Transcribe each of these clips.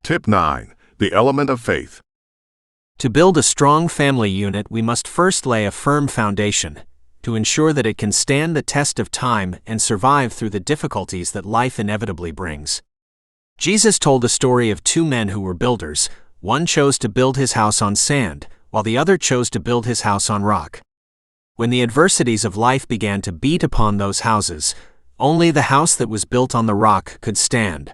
Tip 9. The element of faith. To build a strong family unit, we must first lay a firm foundation to ensure that it can stand the test of time and survive through the difficulties that life inevitably brings. Jesus told a story of two men who were builders. One chose to build his house on sand, while the other chose to build his house on rock. When the adversities of life began to beat upon those houses, only the house that was built on the rock could stand.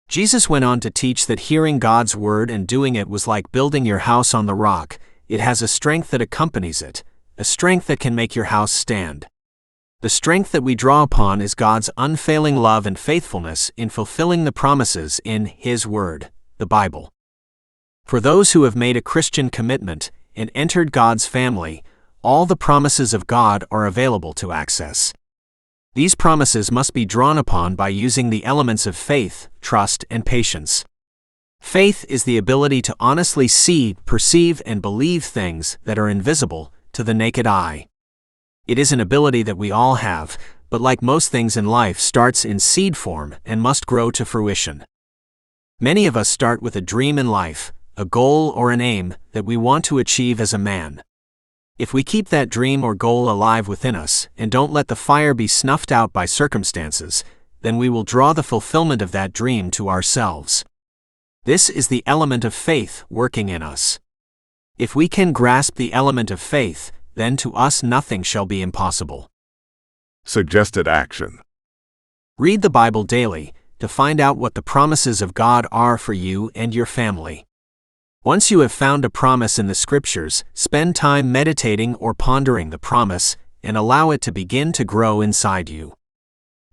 Jesus went on to teach that hearing God's word and doing it was like building your house on the rock. It has a strength that accompanies it, a strength that can make your house stand. The strength that we draw upon is God's unfailing love and faithfulness in fulfilling the promises in His Word, the Bible. For those who have made a Christian commitment and entered God's family, all the promises of God are available to access. These promises must be drawn upon by using the elements of faith, trust, and patience. Faith is the ability to honestly see, perceive, and believe things that are invisible to the naked eye. It is an ability that we all have, but like most things in life, starts in seed form and must grow to fruition. Many of us start with a dream in life, a goal or an aim that we want to achieve as a man. If we keep that dream or goal alive within us and don't let the fire be snuffed out by circumstances, then we will draw the fulfillment of that dream to ourselves. This is the element of faith working in us. If we can grasp the element of faith, then to us nothing shall be impossible. Suggested action. Read the Bible daily to find out what the promises of God are for you and your family. Once you have found a promise in the Scriptures, spend time meditating or pondering the promise and allow it to begin to grow inside you.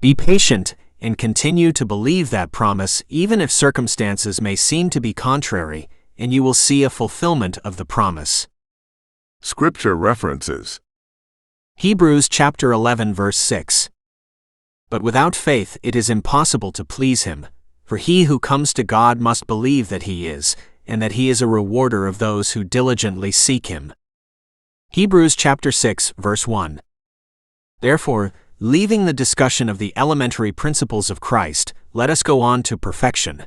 Be patient and continue to believe that promise even if circumstances may seem to be contrary, and you will see a fulfillment of the promise. Scripture references. Hebrews chapter 11 verse 6. But without faith it is impossible to please Him, for he who comes to God must believe that He is, and that He is a rewarder of those who diligently seek Him. Hebrews chapter 6 verse 1. Therefore, leaving the discussion of the elementary principles of Christ, let us go on to perfection,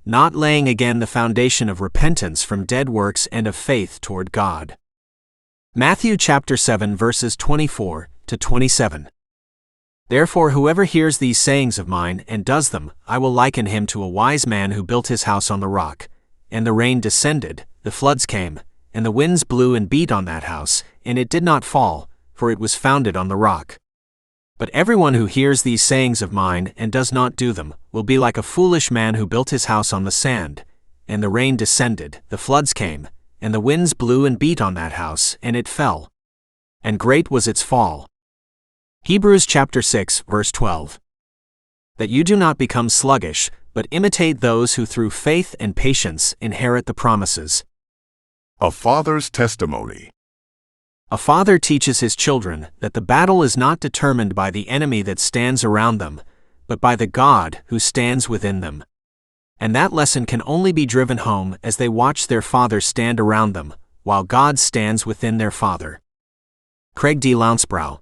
not laying again the foundation of repentance from dead works and of faith toward God. Matthew chapter 7 verses 24 to 27. Therefore whoever hears these sayings of mine and does them, I will liken him to a wise man who built his house on the rock. And the rain descended, the floods came, and the winds blew and beat on that house, and it did not fall, for it was founded on the rock. But everyone who hears these sayings of mine and does not do them will be like a foolish man who built his house on the sand. And the rain descended, the floods came, and the winds blew and beat on that house, and it fell. And great was its fall. Hebrews chapter 6 verse 12. That you do not become sluggish, but imitate those who through faith and patience inherit the promises. A father's testimony. A father teaches his children that the battle is not determined by the enemy that stands around them, but by the God who stands within them. And that lesson can only be driven home as they watch their father stand around them, while God stands within their father. Craig D. Lounsbrough.